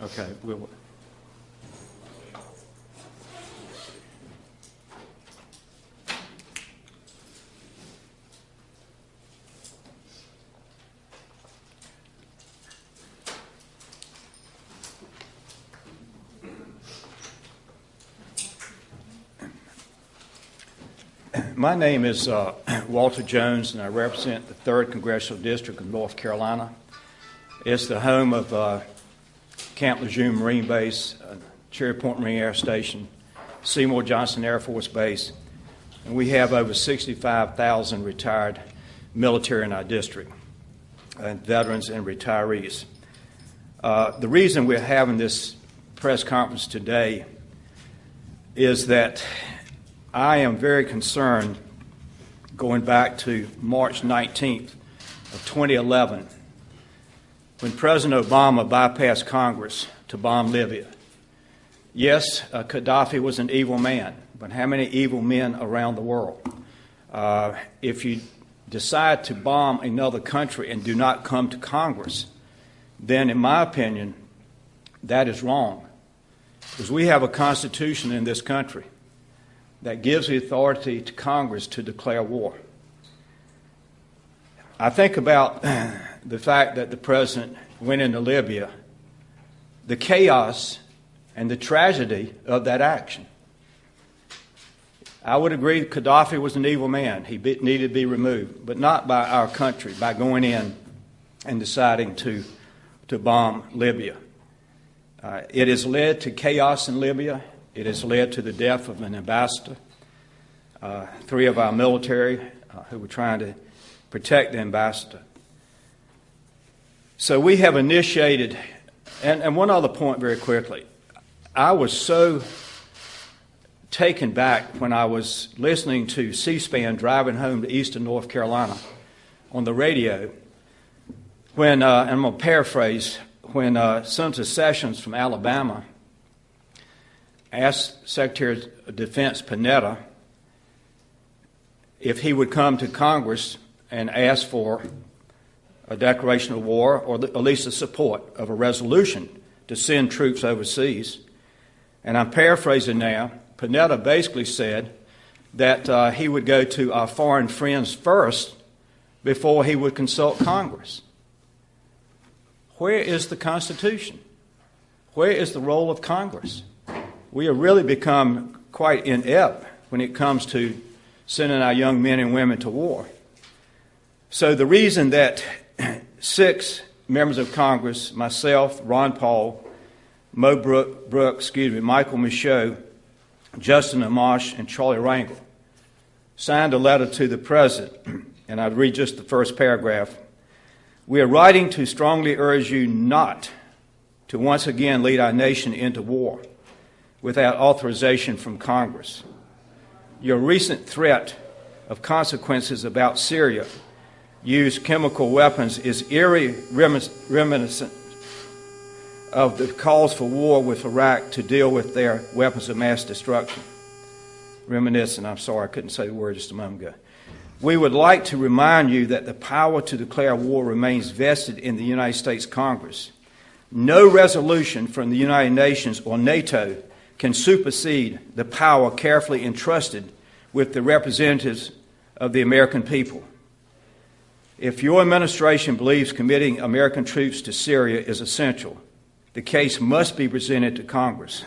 Okay. My name is Walter Jones, and I represent the 3rd Congressional District of North Carolina. It's the home of Camp Lejeune Marine Base, Cherry Point Marine Air Station, Seymour Johnson Air Force Base, and we have over 65,000 retired military in our district, and veterans and retirees. The reason we're having this press conference today is that I am very concerned, going back to March 19th of 2011, when President Obama bypassed Congress to bomb Libya. Yes, Gaddafi was an evil man, but how many evil men around the world? If you decide to bomb another country and do not come to Congress, then in my opinion, that is wrong. Because we have a constitution in this country that gives the authority to Congress to declare war. I think about the fact that the president went into Libya, the chaos and the tragedy of that action. I would agree Gaddafi was an evil man. He needed to be removed, but not by our country, by going in and deciding to bomb Libya. It has led to chaos in Libya. It has led to the death of an ambassador, 3 of our military who were trying to protect the ambassador. So we have initiated, and one other point very quickly. I was so taken back when I was listening to C-SPAN driving home to eastern North Carolina on the radio when, and I'm going to paraphrase, when Senator Sessions from Alabama asked Secretary of Defense Panetta if he would come to Congress and ask for a declaration of war, or at least the support of a resolution to send troops overseas. And I'm paraphrasing now. Panetta basically said that he would go to our foreign friends first before he would consult Congress. Where is the Constitution? Where is the role of Congress? We have really become quite inept when it comes to sending our young men and women to war. So the reason that 6 members of Congress, myself, Ron Paul, Mo Brooks, Michael Michaud, Justin Amash, and Charlie Rangel signed a letter to the President, and I'll read just the first paragraph. We are writing to strongly urge you not to once again lead our nation into war without authorization from Congress. Your recent threat of consequences about Syria use chemical weapons is eerie reminiscent of the calls for war with Iraq to deal with their weapons of mass destruction. Reminiscent, I'm sorry, I couldn't say the word just a moment ago. We would like to remind you that the power to declare war remains vested in the United States Congress. No resolution from the United Nations or NATO can supersede the power carefully entrusted with the representatives of the American people. If your administration believes committing American troops to Syria is essential, the case must be presented to Congress.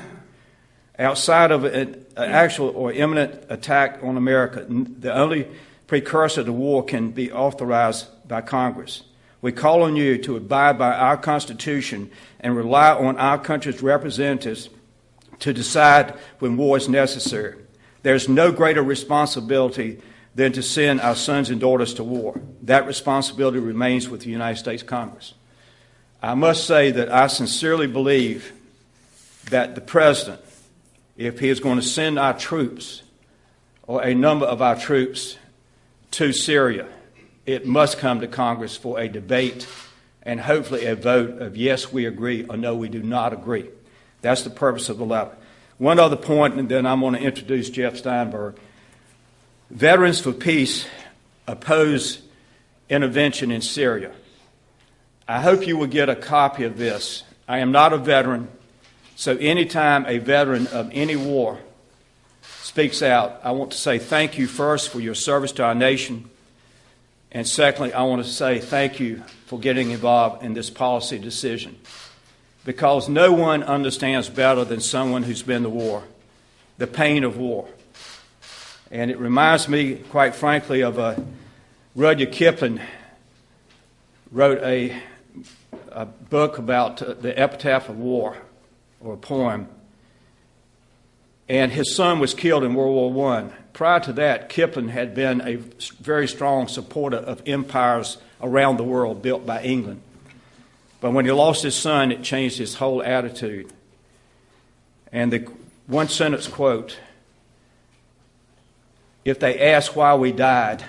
Outside of an actual or imminent attack on America, the only precursor to war can be authorized by Congress. We call on you to abide by our Constitution and rely on our country's representatives to decide when war is necessary. There's no greater responsibility than to send our sons and daughters to war. That responsibility remains with the United States Congress. I must say that I sincerely believe that the President, if he is going to send our troops or a number of our troops to Syria, it must come to Congress for a debate and hopefully a vote of yes, we agree, or no, we do not agree. That's the purpose of the letter. One other point, and then I'm going to introduce Jeff Steinberg. Veterans for Peace oppose intervention in Syria. I hope you will get a copy of this I am not a veteran, so anytime a veteran of any war speaks out, I want to say thank you first for your service to our nation, and secondly, I want to say thank you for getting involved in this policy decision, because no one understands better than someone who's been to war the pain of war. And it reminds me, quite frankly, of Rudyard Kipling wrote a book about the epitaph of war, or a poem. And his son was killed in World War I. Prior to that, Kipling had been a very strong supporter of empires around the world built by England. But when he lost his son, it changed his whole attitude. And the one sentence quote, "If they ask why we died,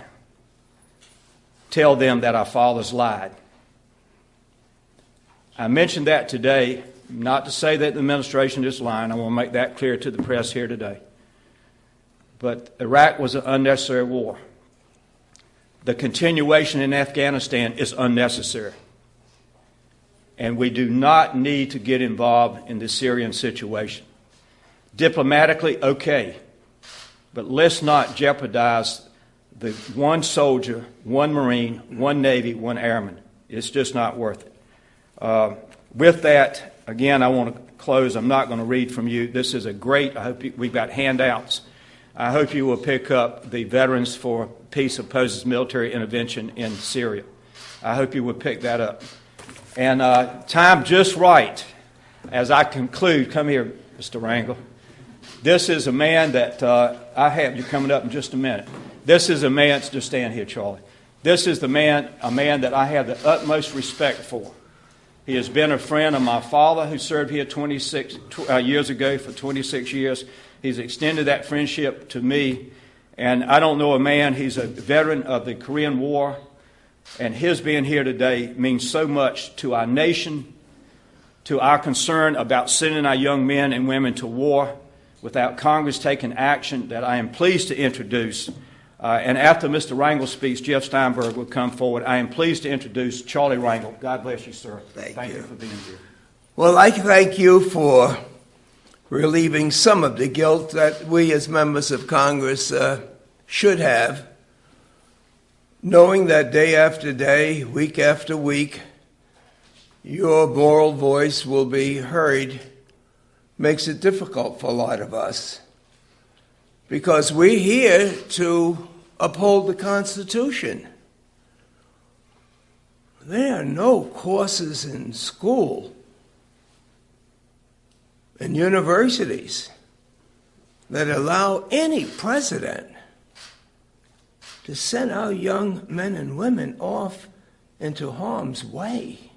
tell them that our fathers lied." I mentioned that today, not to say that the administration is lying. I want to make that clear to the press here today. But Iraq was an unnecessary war. The continuation in Afghanistan is unnecessary. And we do not need to get involved in the Syrian situation. Diplomatically, okay. But let's not jeopardize the one soldier, one Marine, one Navy, one airman. It's just not worth it. With that, again, I want to close. I'm not going to read from you. This is a great, I hope we've got handouts. I hope you will pick up the Veterans for Peace Opposes Military Intervention in Syria. I hope you will pick that up. And time just right, as I conclude, come here, Mr. Rangel. This is a man that I have, you're coming up in just a minute. This is a man, just stand here, Charlie. This is a man that I have the utmost respect for. He has been a friend of my father, who served here 26 years ago for 26 years. He's extended that friendship to me. And I don't know a man, he's a veteran of the Korean War. And his being here today means so much to our nation, to our concern about sending our young men and women to war without Congress taking action, that I am pleased to introduce. And after Mr. Rangel speaks, Jeff Steinberg will come forward. I am pleased to introduce Charlie Rangel. God bless you, sir. Thank you for being here. Well, I thank you for relieving some of the guilt that we as members of Congress should have, knowing that day after day, week after week, your moral voice will be heard makes it difficult for a lot of us, because we're here to uphold the Constitution. There are no courses in school and universities that allow any president to send our young men and women off into harm's way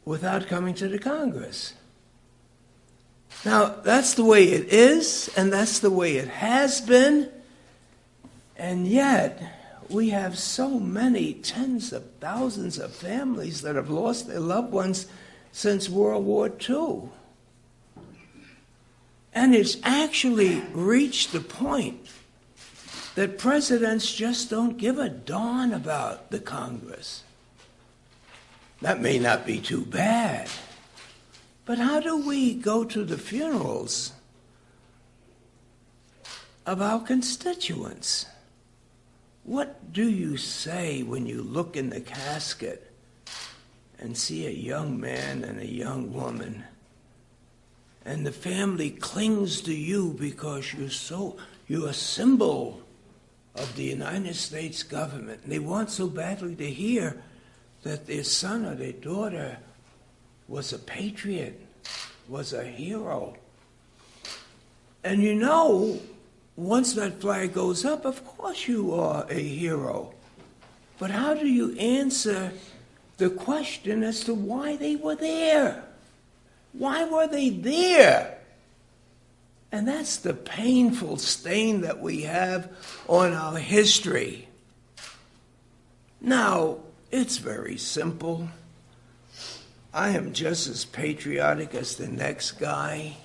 without coming to the Congress. Now, that's the way it is, and that's the way it has been, and yet we have so many tens of thousands of families that have lost their loved ones since World War II. And it's actually reached the point that presidents just don't give a darn about the Congress. That may not be too bad, but how do we go to the funerals of our constituents? What do you say when you look in the casket and see a young man and a young woman, and the family clings to you because you're a symbol of the United States government, and they want so badly to hear that their son or their daughter was a patriot, was a hero. And you know, once that flag goes up, of course you are a hero. But how do you answer the question as to why they were there? Why were they there? And that's the painful stain that we have on our history. Now, it's very simple. I am just as patriotic as the next guy.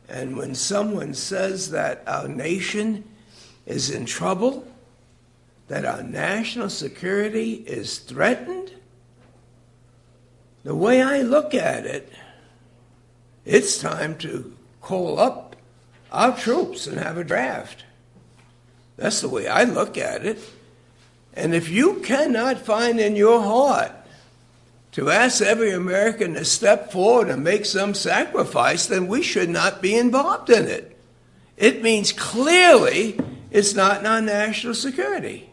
And when someone says that our nation is in trouble, that our national security is threatened, The way I look at it, it's time to call up our troops and have a draft. That's the way I look at it. And if you cannot find in your heart to ask every American to step forward and make some sacrifice, then we should not be involved in it. It means clearly it's not in our national security.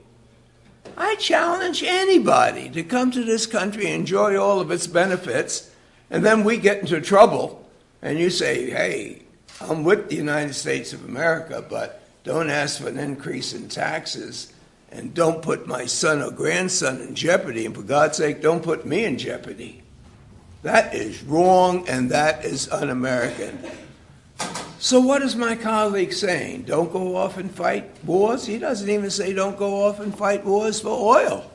I challenge anybody to come to this country and enjoy all of its benefits, and then we get into trouble, and you say, hey, I'm with the United States of America, but don't ask for an increase in taxes, and don't put my son or grandson in jeopardy, and for God's sake, don't put me in jeopardy. That is wrong, and that is un-American. So what is my colleague saying? Don't go off and fight wars? He doesn't even say don't go off and fight wars for oil.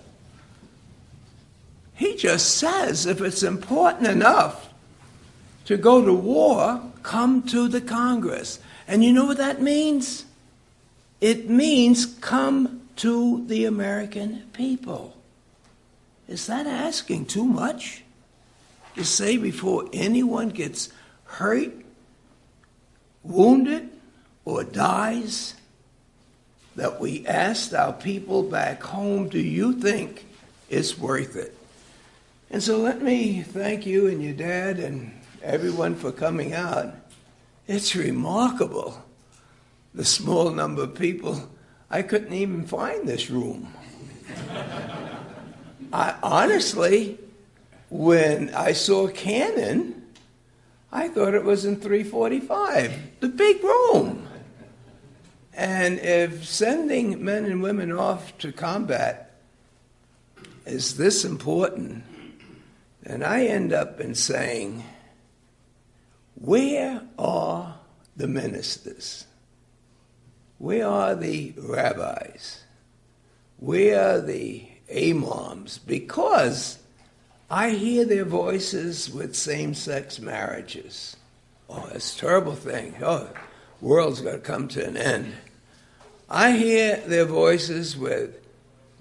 He just says if it's important enough to go to war, come to the Congress. And you know what that means? It means come to the American people. Is that asking too much? To say before anyone gets hurt, wounded, or dies, that we asked our people back home, do you think it's worth it? And so let me thank you and your dad and everyone for coming out. It's remarkable, the small number of people. I couldn't even find this room. Honestly, when I saw Cannon, I thought it was in 345, the big room. And if sending men and women off to combat is this important, then I end up in saying, where are the ministers? Where are the rabbis? Where are the imams? Because I hear their voices with same-sex marriages. Oh, it's a terrible thing. Oh, the world's got to come to an end. I hear their voices with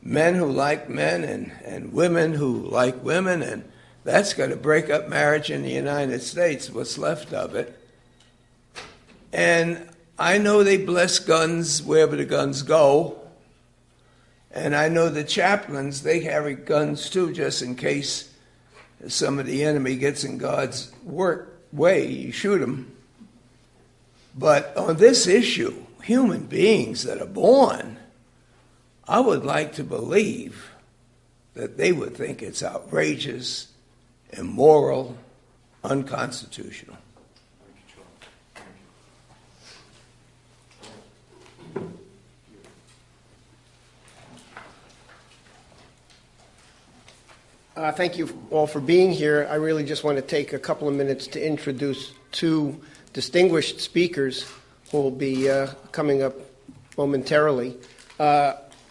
men who like men and women who like women, and that's going to break up marriage in the United States, what's left of it. And I know they bless guns wherever the guns go. And I know the chaplains, they carry guns too, just in case some of the enemy gets in God's way, you shoot them. But on this issue, human beings that are born, I would like to believe that they would think it's outrageous, immoral, unconstitutional. Thank you all for being here. I really just want to take a couple of minutes to introduce two distinguished speakers who will be coming up momentarily.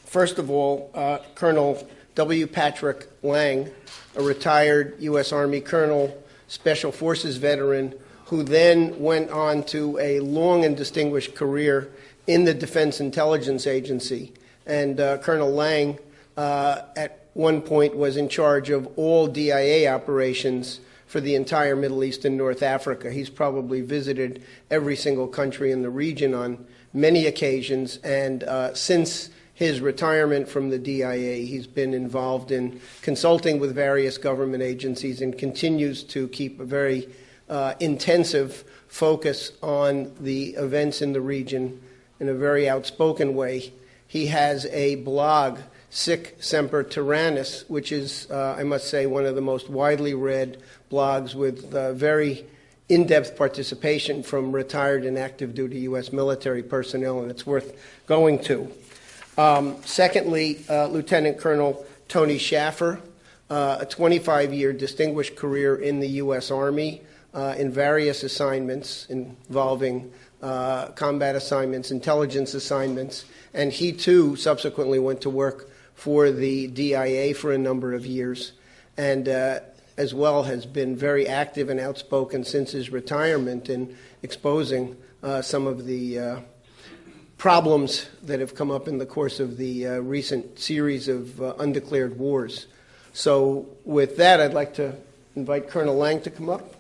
First of all, Colonel W. Patrick Lang, a retired U.S. Army colonel, Special Forces veteran, who then went on to a long and distinguished career in the Defense Intelligence Agency. And Colonel Lang, at one point, was in charge of all DIA operations for the entire Middle East and North Africa. He's probably visited every single country in the region on many occasions, and since his retirement from the DIA, he's been involved in consulting with various government agencies and continues to keep a very intensive focus on the events in the region in a very outspoken way. He has a blog, Sic Semper Tyrannis, which is, I must say, one of the most widely read blogs with very in-depth participation from retired and active duty U.S. military personnel, and it's worth going to. Secondly, Lieutenant Colonel Tony Schaffer, a 25-year distinguished career in the U.S. Army in various assignments involving combat assignments, intelligence assignments, and he too subsequently went to work for the DIA for a number of years, and as well has been very active and outspoken since his retirement in exposing some of the problems that have come up in the course of the recent series of undeclared wars. So with that, I'd like to invite Colonel Lang to come up.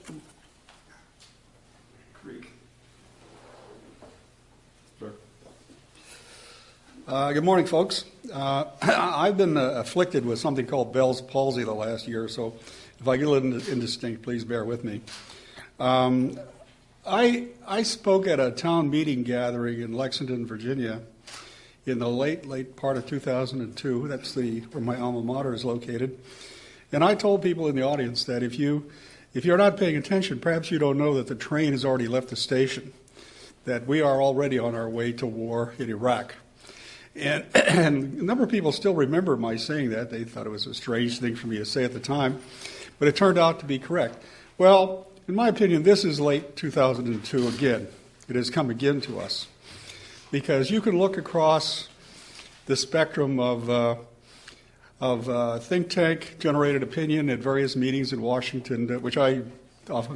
Good morning, folks. I've been afflicted with something called Bell's palsy the last year, so if I get a little indistinct, please bear with me. I spoke at a town meeting gathering in Lexington, Virginia, in the late part of 2002. That's where my alma mater is located. And I told people in the audience that if you're not paying attention, perhaps you don't know that the train has already left the station, that we are already on our way to war in Iraq. And a number of people still remember my saying that. They thought it was a strange thing for me to say at the time, but it turned out to be correct. Well, in my opinion, this is late 2002 again. It has come again to us. Because you can look across the spectrum of think tank generated opinion at various meetings in Washington, which I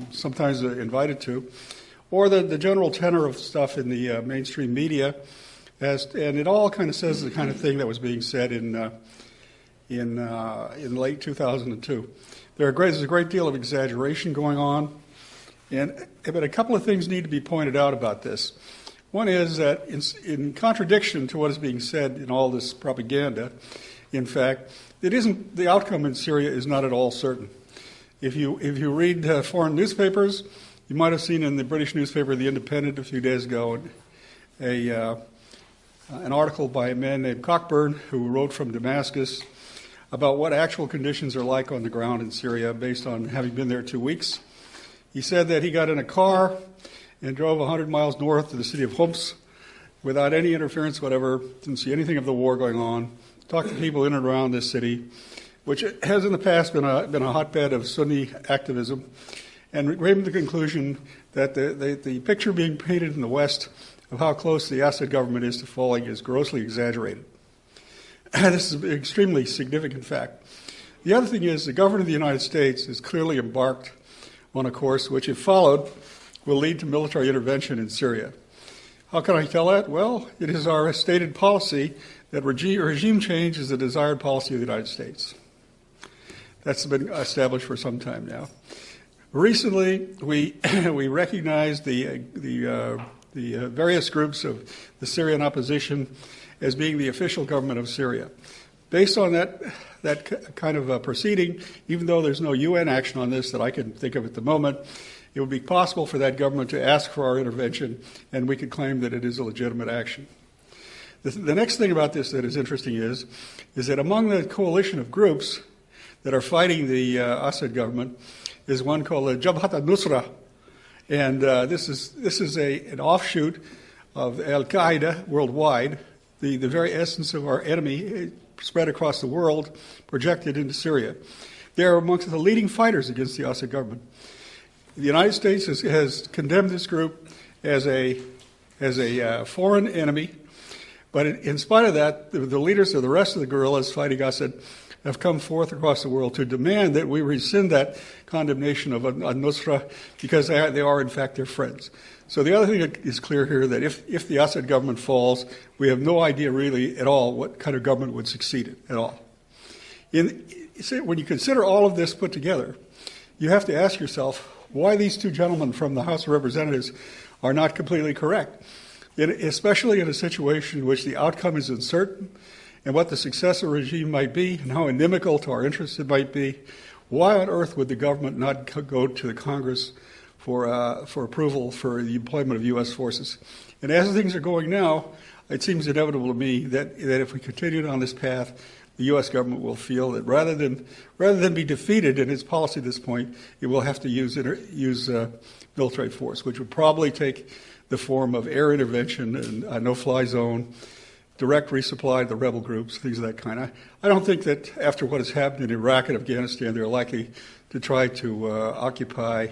sometimes invited to, or the general tenor of stuff in the mainstream media, and it all kind of says the kind of thing that was being said in late 2002. There's a great deal of exaggeration going on, but a couple of things need to be pointed out about this. One is that in contradiction to what is being said in all this propaganda, in fact, the outcome in Syria is not at all certain. If you read foreign newspapers, you might have seen in the British newspaper The Independent a few days ago an article by a man named Cockburn, who wrote from Damascus about what actual conditions are like on the ground in Syria based on having been there 2 weeks. He said that he got in a car and drove 100 miles north to the city of Homs without any interference whatever, didn't see anything of the war going on, talked to people in and around this city, which has in the past been a hotbed of Sunni activism, and came to the conclusion that the picture being painted in the West of how close the Assad government is to falling is grossly exaggerated. This is an extremely significant fact. The other thing is the government of the United States is clearly embarked on a course which, if followed, will lead to military intervention in Syria. How can I tell that? Well, it is our stated policy that regime change is the desired policy of the United States. That's been established for some time now. Recently, we recognized the various groups of the Syrian opposition as being the official government of Syria. Based on that kind of proceeding, even though there's no UN action on this that I can think of at the moment, it would be possible for that government to ask for our intervention, and we could claim that it is a legitimate action. The next thing about this that is interesting is that among the coalition of groups that are fighting the Assad government is one called the Jabhat al-Nusra, and this is an offshoot of Al-Qaeda worldwide, the very essence of our enemy spread across the world, projected into Syria. They are amongst the leading fighters against the Assad government. The United States has condemned this group as a foreign enemy, but in spite of that, the leaders of the rest of the guerrillas fighting Assad have come forth across the world to demand that we rescind that condemnation of al-Nusra because they are, in fact, their friends. So the other thing that is clear here that if the Assad government falls, we have no idea really at all what kind of government would succeed it at all. When you consider all of this put together, you have to ask yourself why these two gentlemen from the House of Representatives are not completely correct, especially in a situation in which the outcome is uncertain and what the successor regime might be and how inimical to our interests it might be. Why on earth would the government not go to the Congress for approval for the employment of U.S. forces? And as things are going now, it seems inevitable to me that if we continue on this path, the U.S. government will feel that rather than be defeated in its policy at this point, it will have to use military force, which would probably take the form of air intervention and a no-fly zone, direct resupply to the rebel groups, things of that kind. I don't think that after what has happened in Iraq and Afghanistan, they're likely to try to occupy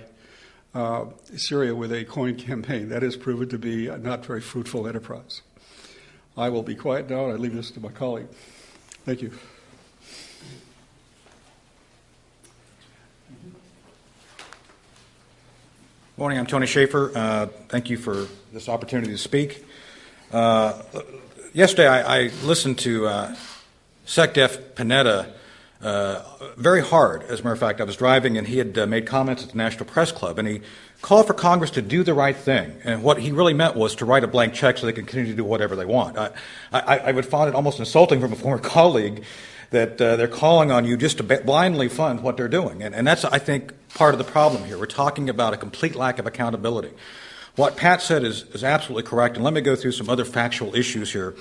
Syria with a coin campaign. That has proven to be a not very fruitful enterprise. I will be quiet now, and I leave this to my colleague. Thank you. Morning, I'm Tony Schaefer. Thank you for this opportunity to speak. Yesterday, I listened to SecDef Panetta very hard. As a matter of fact, I was driving and he had made comments at the National Press Club, and he called for Congress to do the right thing. And what he really meant was to write a blank check so they can continue to do whatever they want. I would find it almost insulting from a former colleague that they're calling on you just to blindly fund what they're doing. And that's, I think, part of the problem here. We're talking about a complete lack of accountability. What Pat said is absolutely correct, and let me go through some other factual issues here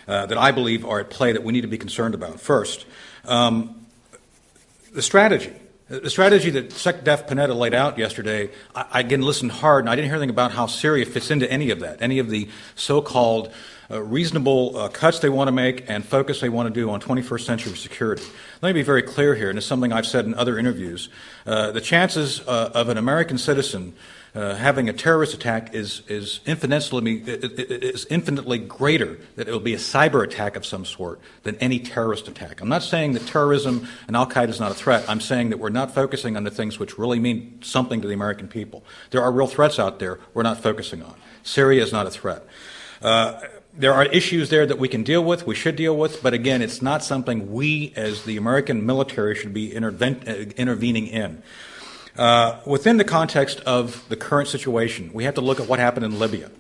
that I believe are at play that we need to be concerned about. First, the strategy. The strategy that Sec Def Panetta laid out yesterday, I again listened hard, and I didn't hear anything about how Syria fits into any of that, any of the so-called reasonable cuts they want to make and focus they want to do on 21st century security. Let me be very clear here, and it's something I've said in other interviews. The chances of an American citizen having a terrorist attack is infinitely greater that it will be a cyber attack of some sort than any terrorist attack. I'm not saying that terrorism and Al-Qaeda is not a threat. I'm saying that we're not focusing on the things which really mean something to the American people. There are real threats out there we're not focusing on. Syria is not a threat. There are issues there that we can deal with, we should deal with, but again, it's not something we as the American military should be intervening in. Within the context of the current situation, we have to look at what happened in Libya.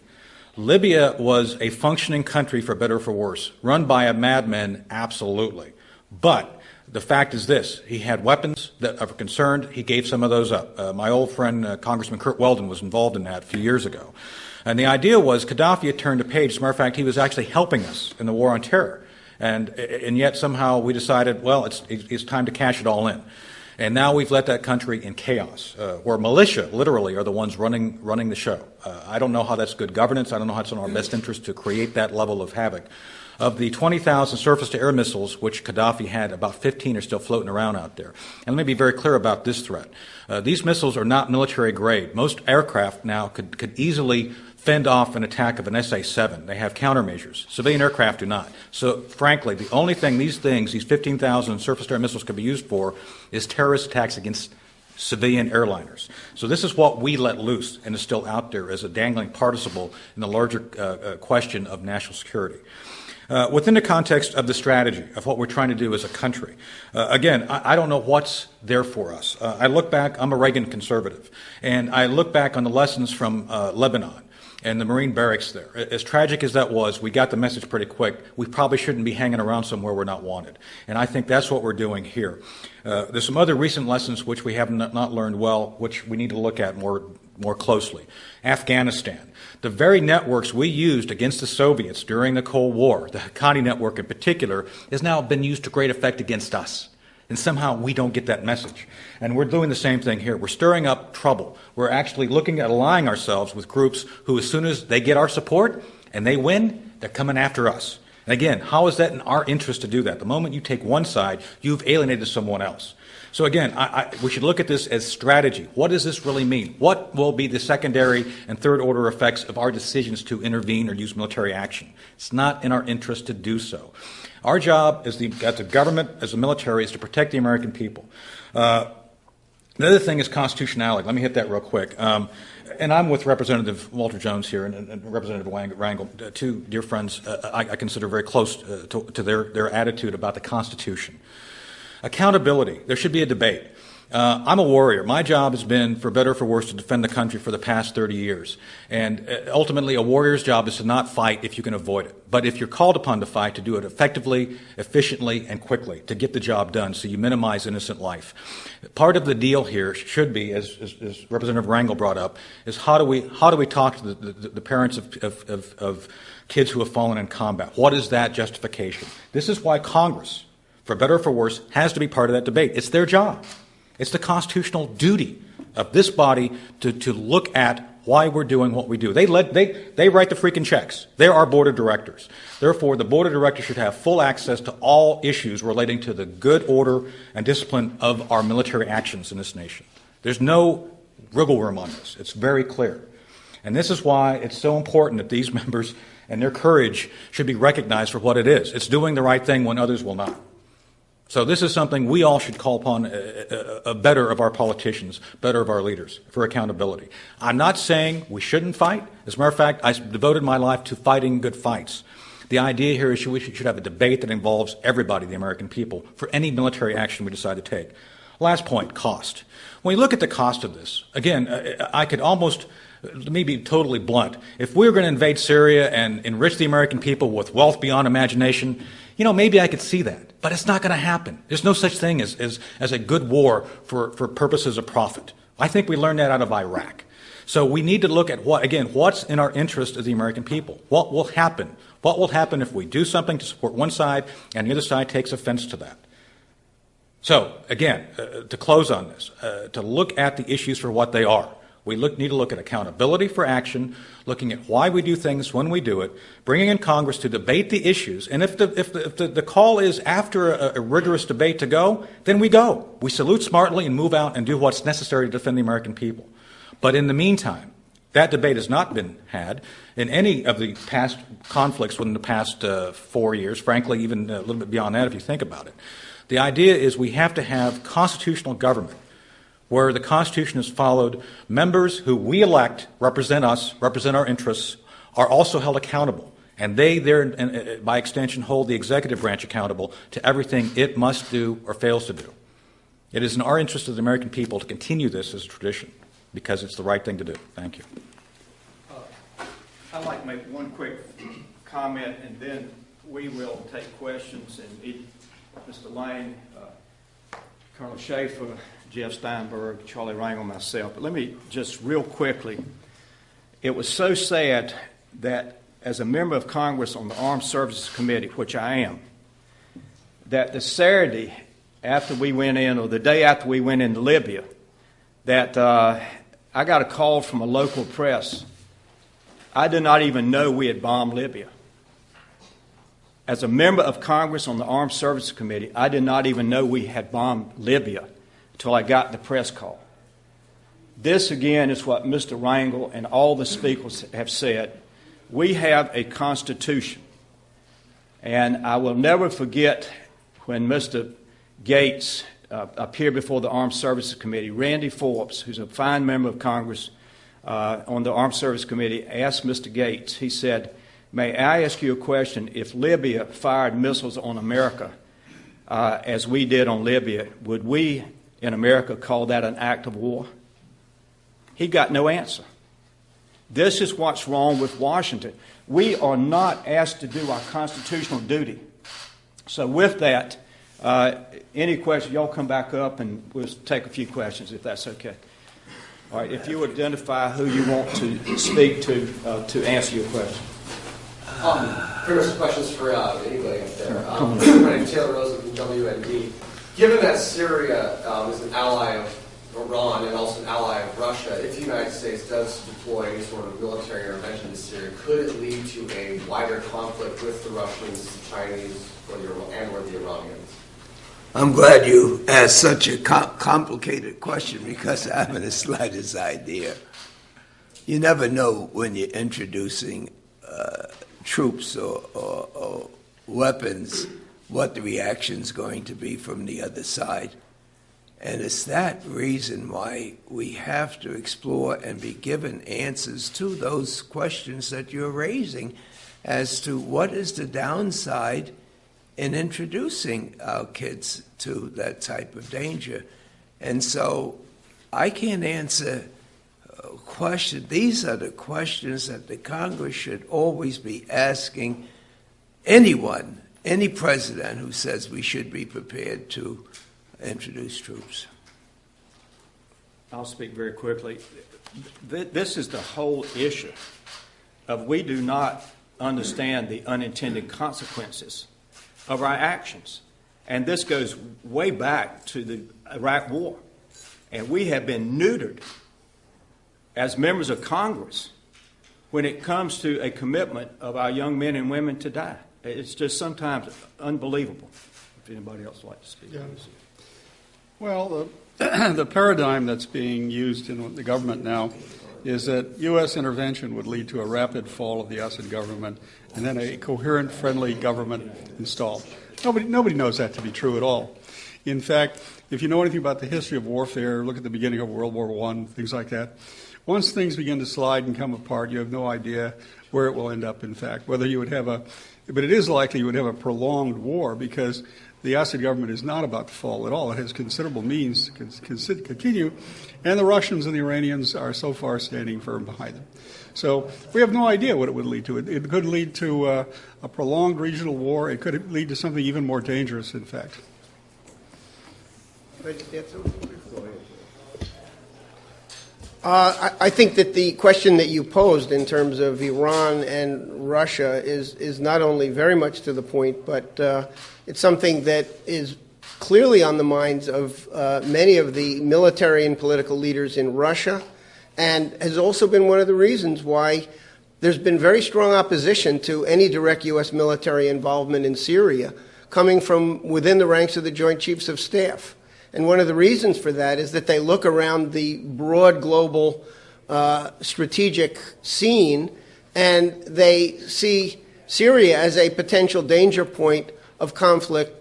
Libya was a functioning country, for better or for worse, run by a madman, absolutely. But the fact is this, he had weapons that are concerned, he gave some of those up. My old friend, Congressman Kurt Weldon, was involved in that a few years ago. And the idea was Gaddafi had turned a page. As a matter of fact, he was actually helping us in the war on terror. And yet somehow we decided, well, it's time to cash it all in. And now we've let that country in chaos, where militia literally are the ones running the show. I don't know how that's good governance. I don't know how it's in our best interest to create that level of havoc. Of the 20,000 surface-to-air missiles, which Gaddafi had, about 15 are still floating around out there. And let me be very clear about this threat. These missiles are not military grade. Most aircraft now could easily fend off an attack of an SA-7. They have countermeasures. Civilian aircraft do not. So, frankly, the only thing these 15,000 surface-to-air missiles could be used for is terrorist attacks against civilian airliners. So this is what we let loose and is still out there as a dangling participle in the larger question of national security. Within the context of the strategy of what we're trying to do as a country, again, I don't know what's there for us. I look back, I'm a Reagan conservative, and I look back on the lessons from Lebanon and the Marine barracks there. As tragic as that was, we got the message pretty quick. We probably shouldn't be hanging around somewhere we're not wanted. And I think that's what we're doing here. There's some other recent lessons which we have not learned well, which we need to look at more closely. Afghanistan. The very networks we used against the Soviets during the Cold War, the Haqqani network in particular, has now been used to great effect against us. And somehow we don't get that message. And we're doing the same thing here. We're stirring up trouble. We're actually looking at aligning ourselves with groups who, as soon as they get our support and they win, they're coming after us. And again, how is that in our interest to do that? The moment you take one side, you've alienated someone else. So again, we should look at this as strategy. What does this really mean? What will be the secondary and third order effects of our decisions to intervene or use military action? It's not in our interest to do so. Our job as the government, as the military, is to protect the American people. The other thing is constitutionality. Let me hit that real quick. And I'm with Representative Walter Jones here and Representative Rangel, two dear friends I consider very close to their attitude about the Constitution. Accountability. There should be a debate. I'm a warrior. My job has been, for better or for worse, to defend the country for the past 30 years. And ultimately, a warrior's job is to not fight if you can avoid it. But if you're called upon to fight, to do it effectively, efficiently, and quickly, to get the job done so you minimize innocent life. Part of the deal here should be, as Representative Rangel brought up, is how do we talk to the parents of kids who have fallen in combat? What is that justification? This is why Congress, for better or for worse, has to be part of that debate. It's their job. It's the constitutional duty of this body to look at why we're doing what we do. They write the freaking checks. They're our board of directors. Therefore, the board of directors should have full access to all issues relating to the good order and discipline of our military actions in this nation. There's no wriggle room on this. It's very clear. And this is why it's so important that these members and their courage should be recognized for what it is. It's doing the right thing when others will not. So this is something we all should call upon a better of our politicians, better of our leaders, for accountability. I'm not saying we shouldn't fight. As a matter of fact, I devoted my life to fighting good fights. The idea here is we should have a debate that involves everybody, the American people, for any military action we decide to take. Last point, cost. When you look at the cost of this, again, I could almost, let me be totally blunt, if we were going to invade Syria and enrich the American people with wealth beyond imagination, maybe I could see that. But it's not going to happen. There's no such thing as a good war for purposes of profit. I think we learned that out of Iraq. So we need to look at what's in our interest as the American people. What will happen? What will happen if we do something to support one side and the other side takes offense to that? So, again, to close on this, to look at the issues for what they are. We need to look at accountability for action, looking at why we do things when we do it, bringing in Congress to debate the issues. And if the call is after a rigorous debate to go, then we go. We salute smartly and move out and do what's necessary to defend the American people. But in the meantime, that debate has not been had in any of the past conflicts within the past 4 years, frankly, even a little bit beyond that if you think about it. The idea is we have to have constitutional government where the Constitution is followed. Members who we elect represent us, represent our interests, are also held accountable. And they, by extension, hold the executive branch accountable to everything it must do or fails to do. It is in our interest as the American people to continue this as a tradition because it's the right thing to do. Thank you. I'd like to make one quick comment, and then we will take questions. And Mr. Lane, Colonel Schaefer, Jeff Steinberg, Charlie Rangel, myself. But let me just real quickly, it was so sad that as a member of Congress on the Armed Services Committee, which I am, that the Saturday after we went in, or the day after we went into Libya, that I got a call from a local press. I did not even know we had bombed Libya. As a member of Congress on the Armed Services Committee, I did not even know we had bombed Libya until I got the press call. This, again, is what Mr. Rangel and all the speakers have said. We have a Constitution. And I will never forget when Mr. Gates appeared before the Armed Services Committee. Randy Forbes, who's a fine member of Congress on the Armed Services Committee, asked Mr. Gates, he said, "May I ask you a question? If Libya fired missiles on America, as we did on Libya, would we in America call that an act of war?" He got no answer. This is what's wrong with Washington. We are not asked to do our constitutional duty. So with that, any questions, y'all come back up and we'll take a few questions if that's okay. All right, if you would identify who you want to speak to answer your question. Pretty much questions for anybody up there. My name is Taylor Rosen from WND. Given that Syria is an ally of Iran and also an ally of Russia, if the United States does deploy any sort of military intervention to Syria, could it lead to a wider conflict with the Russians, the Chinese, or the Iranians? I'm glad you asked such a complicated question because I haven't the slightest idea. You never know when you're introducing troops or weapons what the reaction's going to be from the other side. And it's that reason why we have to explore and be given answers to those questions that you're raising as to what is the downside in introducing our kids to that type of danger. And so I can't answer a question. These are the questions that the Congress should always be asking anyone, any president who says we should be prepared to introduce troops. I'll speak very quickly. This is the whole issue of we do not understand the unintended consequences of our actions. And this goes way back to the Iraq War. And we have been neutered as members of Congress when it comes to a commitment of our young men and women to die. It's just sometimes unbelievable. If anybody else would like to speak. Yeah. Well, the paradigm that's being used in the government now is that U.S. intervention would lead to a rapid fall of the Assad government and then a coherent, friendly government installed. Nobody knows that to be true at all. In fact, if you know anything about the history of warfare, look at the beginning of World War I, things like that. Once things begin to slide and come apart, you have no idea where it will end up, in fact. Whether you would have But it is likely you would have a prolonged war because the Assad government is not about to fall at all. It has considerable means to continue, and the Russians and the Iranians are so far standing firm behind them. So we have no idea what it would lead to. It could lead to a prolonged regional war. It could lead to something even more dangerous, in fact. I think that the question that you posed in terms of Iran and Russia is not only very much to the point, but it's something that is clearly on the minds of many of the military and political leaders in Russia, and has also been one of the reasons why there's been very strong opposition to any direct U.S. military involvement in Syria coming from within the ranks of the Joint Chiefs of Staff. And one of the reasons for that is that they look around the broad global strategic scene and they see Syria as a potential danger point of conflict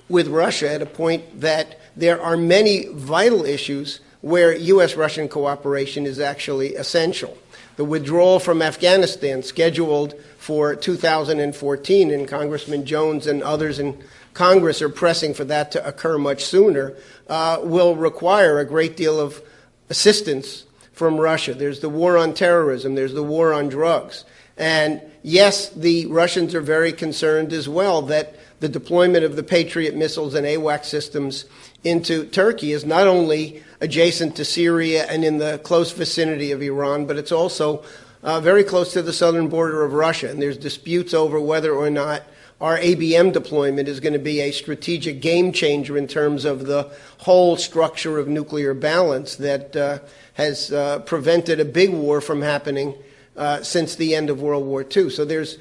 with Russia at a point that there are many vital issues where U.S.-Russian cooperation is actually essential. The withdrawal from Afghanistan, scheduled for 2014, and Congressman Jones and others in Congress are pressing for that to occur much sooner, will require a great deal of assistance from Russia. There's the war on terrorism. There's the war on drugs. And yes, the Russians are very concerned as well that the deployment of the Patriot missiles and AWACS systems into Turkey is not only adjacent to Syria and in the close vicinity of Iran, but it's also very close to the southern border of Russia. And there's disputes over whether or not our ABM deployment is going to be a strategic game changer in terms of the whole structure of nuclear balance that has prevented a big war from happening since the end of World War II. So there's,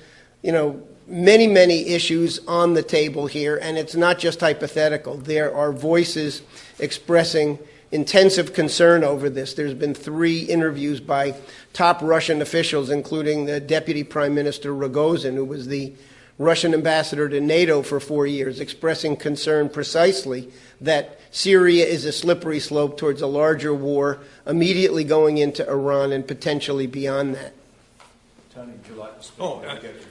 many, many issues on the table here, and it's not just hypothetical. There are voices expressing intensive concern over this. There's been 3 interviews by top Russian officials, including the Deputy Prime Minister Rogozin, who was the Russian ambassador to NATO for 4 years, expressing concern precisely that Syria is a slippery slope towards a larger war immediately going into Iran and potentially beyond that. Tony, would you like to speak?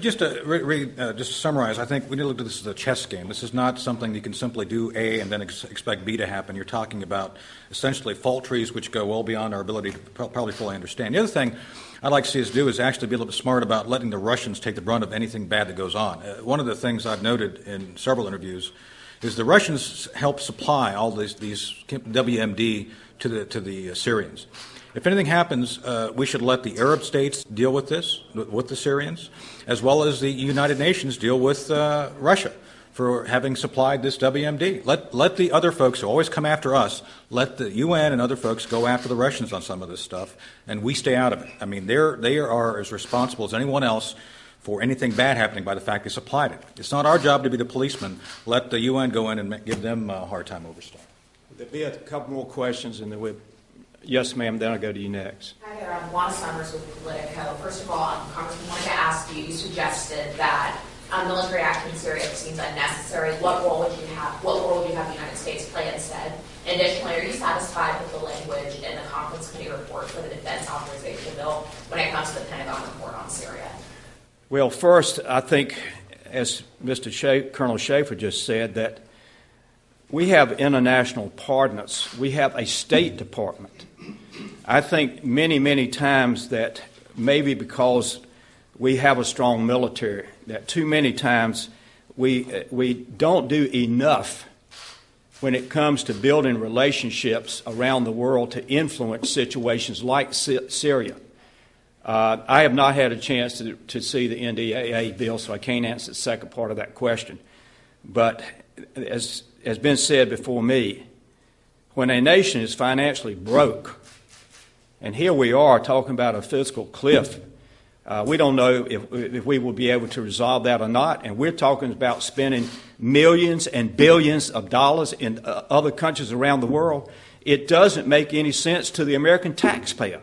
Just to summarize, I think we need to look at this as a chess game. This is not something you can simply do A and then expect B to happen. You're talking about essentially fault trees which go well beyond our ability to probably fully understand. The other thing I'd like to see us do is actually be a little bit smart about letting the Russians take the brunt of anything bad that goes on. One of the things I've noted in several interviews is the Russians help supply all these WMD to the Syrians. If anything happens, we should let the Arab states deal with this, with the Syrians, as well as the United Nations deal with Russia for having supplied this WMD. Let the other folks who always come after us, let the UN and other folks go after the Russians on some of this stuff, and we stay out of it. I mean, they are as responsible as anyone else for anything bad happening by the fact they supplied it. It's not our job to be the policeman. Let the UN go in and give them a hard time over stuff. There'll be a couple more questions, and then we'll... Yes, ma'am, then I'll go to you next. Hi there, I'm Juana Summers with Politico. First of all, Congressman, I wanted to ask you suggested that military action in Syria seems unnecessary. What role would you have the United States play instead? Additionally, are you satisfied with the language in the Conference Committee report for the Defense Authorization Bill when it comes to the Pentagon report on Syria? Well, first, I think, as Colonel Schaefer just said, that we have international partners. We have a State Department. I think many, many times that maybe because we have a strong military, that too many times we don't do enough when it comes to building relationships around the world to influence situations like Syria. I have not had a chance to see the NDAA bill, so I can't answer the second part of that question. But as has been said before me, when a nation is financially broke, and here we are talking about a fiscal cliff, we don't know if we will be able to resolve that or not, and we're talking about spending millions and billions of dollars in other countries around the world. It doesn't make any sense to the American taxpayer.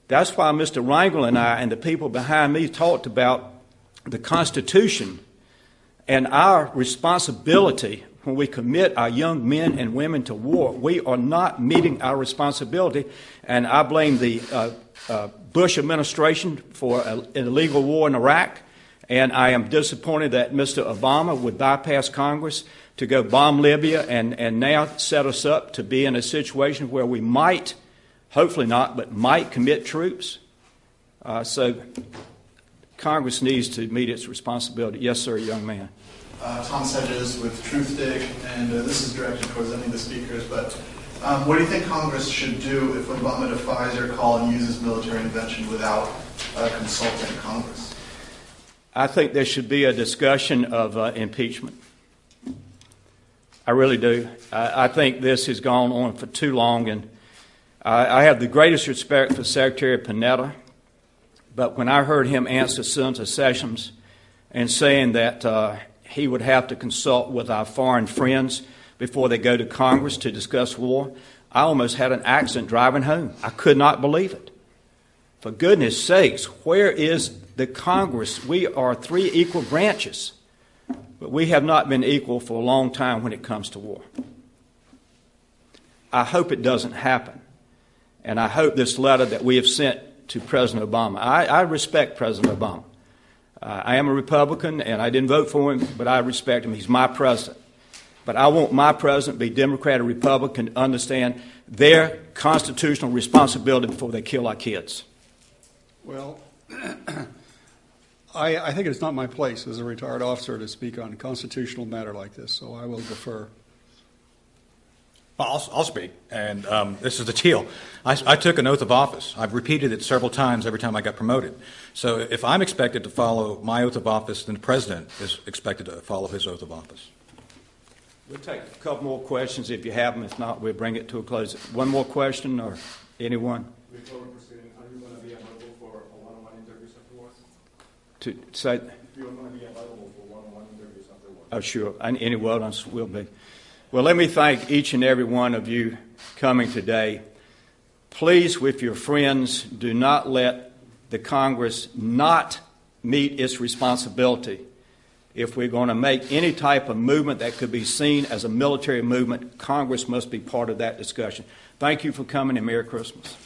That's why Mr. Rangel and I and the people behind me talked about the Constitution and our responsibility when we commit our young men and women to war. We are not meeting our responsibility, and I blame the Bush administration for an illegal war in Iraq, And I am disappointed that Mr. Obama would bypass Congress to go bomb Libya and now set us up to be in a situation where we might, hopefully not, but might commit troops. So Congress needs to meet its responsibility. Yes, sir, young man. Tom Sedges with Truth Dig, and this is directed towards any of the speakers, but what do you think Congress should do if Obama defies your call and uses military intervention without consulting Congress? I think there should be a discussion of impeachment. I really do. I think this has gone on for too long, and I have the greatest respect for Secretary Panetta, but when I heard him answer Senator Sessions and saying that he would have to consult with our foreign friends before they go to Congress to discuss war, I almost had an accident driving home. I could not believe it. For goodness sakes, where is the Congress? We are three equal branches, but we have not been equal for a long time when it comes to war. I hope it doesn't happen, and I hope this letter that we have sent to President Obama. I respect President Obama. I am a Republican, and I didn't vote for him, but I respect him. He's my president. But I want my president to be Democrat or Republican to understand their constitutional responsibility before they kill our kids. Well, I think it's not my place as a retired officer to speak on a constitutional matter like this, so I will defer. Well, I'll speak, and this is the deal. I took an oath of office. I've repeated it several times every time I got promoted. So if I'm expected to follow my oath of office, then the President is expected to follow his oath of office. We'll take a couple more questions if you have them. If not, we'll bring it to a close. One more question, or anyone? Before proceeding, are you going to be available for one-on-one interviews afterwards? To say, If you're going to be available for one-on-one interviews afterwards. oh, sure. Any well-done will be. Well, let me thank each and every one of you coming today. Please, with your friends, do not let the Congress not meet its responsibility. If we're going to make any type of movement that could be seen as a military movement, Congress must be part of that discussion. Thank you for coming, and Merry Christmas.